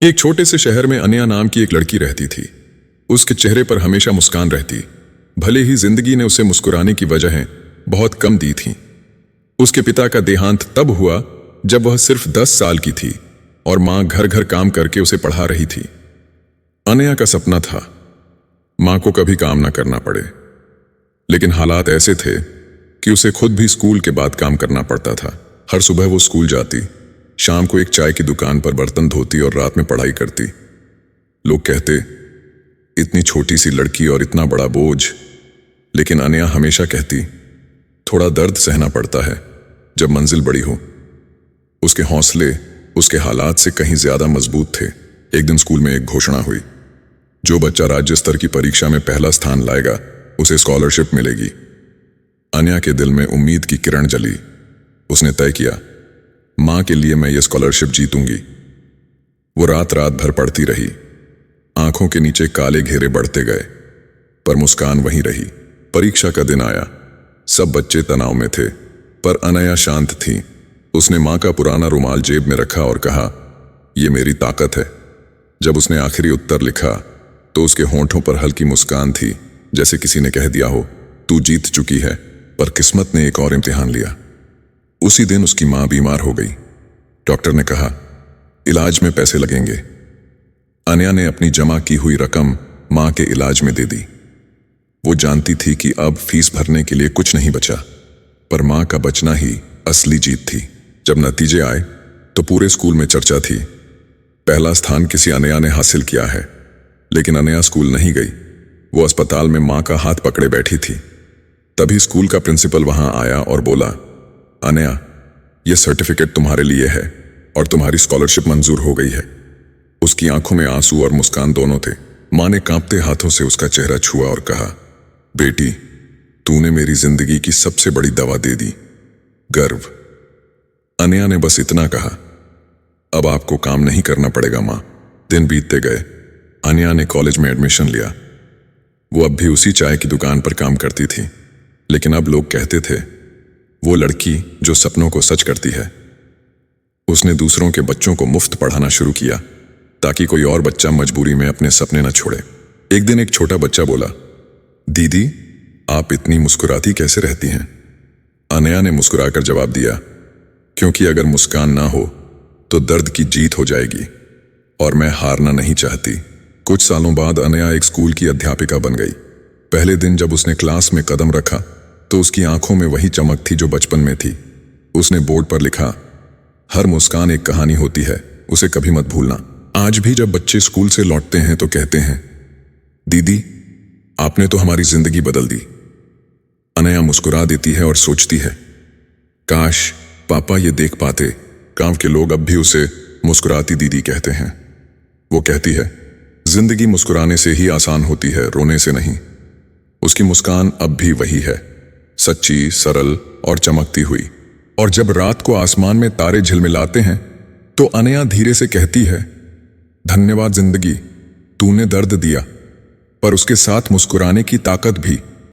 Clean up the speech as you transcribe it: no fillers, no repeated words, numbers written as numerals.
एक छोटे से शहर में अनया नाम की एक लड़की रहती थी। उसके चेहरे पर हमेशा मुस्कान रहती, भले ही जिंदगी ने उसे मुस्कुराने की वजहें बहुत कम दी थीं। उसके पिता का देहांत तब हुआ जब वह सिर्फ 10 साल की थी और मां घर घर काम करके उसे पढ़ा रही थी। अनया का सपना था मां को कभी काम ना करना पड़े, लेकिन हालात ऐसे थे कि उसे खुद भी स्कूल के बाद काम करना पड़ता था। हर सुबह वो स्कूल जाती, शाम को एक चाय की दुकान पर बर्तन धोती और रात में पढ़ाई करती। लोग कहते, इतनी छोटी सी लड़की और इतना बड़ा बोझ, लेकिन अनया हमेशा कहती, थोड़ा दर्द सहना पड़ता है जब मंजिल बड़ी हो। उसके हौसले उसके हालात से कहीं ज्यादा मजबूत थे। एक दिन स्कूल में एक घोषणा हुई, जो बच्चा राज्य स्तर की परीक्षा में पहला स्थान लाएगा उसे स्कॉलरशिप मिलेगी। अनया के दिल में उम्मीद की किरण जली। उसने तय किया, मां के लिए मैं ये स्कॉलरशिप जीतूंगी। वो रात रात भर पढ़ती रही। आंखों के नीचे काले घेरे बढ़ते गए, पर मुस्कान वहीं रही। परीक्षा का दिन आया। सब बच्चे तनाव में थे, पर अनया शांत थी। उसने मां का पुराना रुमाल जेब में रखा और कहा, यह मेरी ताकत है। जब उसने आखिरी उत्तर लिखा तो उसके होंठों पर हल्की मुस्कान थी, जैसे किसी ने कह दिया हो, तू जीत चुकी है। पर किस्मत ने एक और इम्तिहान लिया। उसी दिन उसकी मां बीमार हो गई। डॉक्टर ने कहा, इलाज में पैसे लगेंगे। अनया ने अपनी जमा की हुई रकम मां के इलाज में दे दी। वो जानती थी कि अब फीस भरने के लिए कुछ नहीं बचा, पर मां का बचना ही असली जीत थी। जब नतीजे आए तो पूरे स्कूल में चर्चा थी। पहला स्थान किसी अनया ने हासिल किया है। लेकिन अनया स्कूल नहीं गई। वो अस्पताल में मां का हाथ पकड़े बैठी थी। तभी स्कूल का प्रिंसिपल वहां आया और बोला, अनया, यह सर्टिफिकेट तुम्हारे लिए है और तुम्हारी स्कॉलरशिप मंजूर हो गई है। उसकी आंखों में आंसू और मुस्कान दोनों थे। मां ने कांपते हाथों से उसका चेहरा छुआ और कहा, बेटी, तूने मेरी जिंदगी की सबसे बड़ी दवा दे दी, गर्व। अनया ने बस इतना कहा, अब आपको काम नहीं करना पड़ेगा मां। दिन बीतते गए। अनया ने कॉलेज में एडमिशन लिया। वो अब भी उसी चाय की दुकान पर काम करती थी, लेकिन अब लोग कहते थे, वो लड़की जो सपनों को सच करती है। उसने दूसरों के बच्चों को मुफ्त पढ़ाना शुरू किया, ताकि कोई और बच्चा मजबूरी में अपने सपने न छोड़े। एक दिन एक छोटा बच्चा बोला, दीदी, आप इतनी मुस्कुराती कैसे रहती हैं? अनया ने मुस्कुराकर जवाब दिया, क्योंकि अगर मुस्कान ना हो तो दर्द की जीत हो जाएगी और मैं हारना नहीं चाहती। कुछ सालों बाद अनया एक स्कूल की अध्यापिका बन गई। पहले दिन जब उसने क्लास में कदम रखा तो उसकी आंखों में वही चमक थी जो बचपन में थी। उसने बोर्ड पर लिखा, हर मुस्कान एक कहानी होती है, उसे कभी मत भूलना। आज भी जब बच्चे स्कूल से लौटते हैं तो कहते हैं, दीदी, आपने तो हमारी जिंदगी बदल दी। अनया मुस्कुरा देती है और सोचती है, काश पापा ये देख पाते। गांव के लोग अब भी उसे मुस्कुराती दीदी कहते हैं। वो कहती है, जिंदगी मुस्कुराने से ही आसान होती है, रोने से नहीं। उसकी मुस्कान अब भी वही है, सच्ची, सरल और चमकती हुई। और जब रात को आसमान में तारे झिलमिलाते हैं तो अनया धीरे से कहती है, धन्यवाद जिंदगी, तूने दर्द दिया, पर उसके साथ मुस्कुराने की ताकत भी।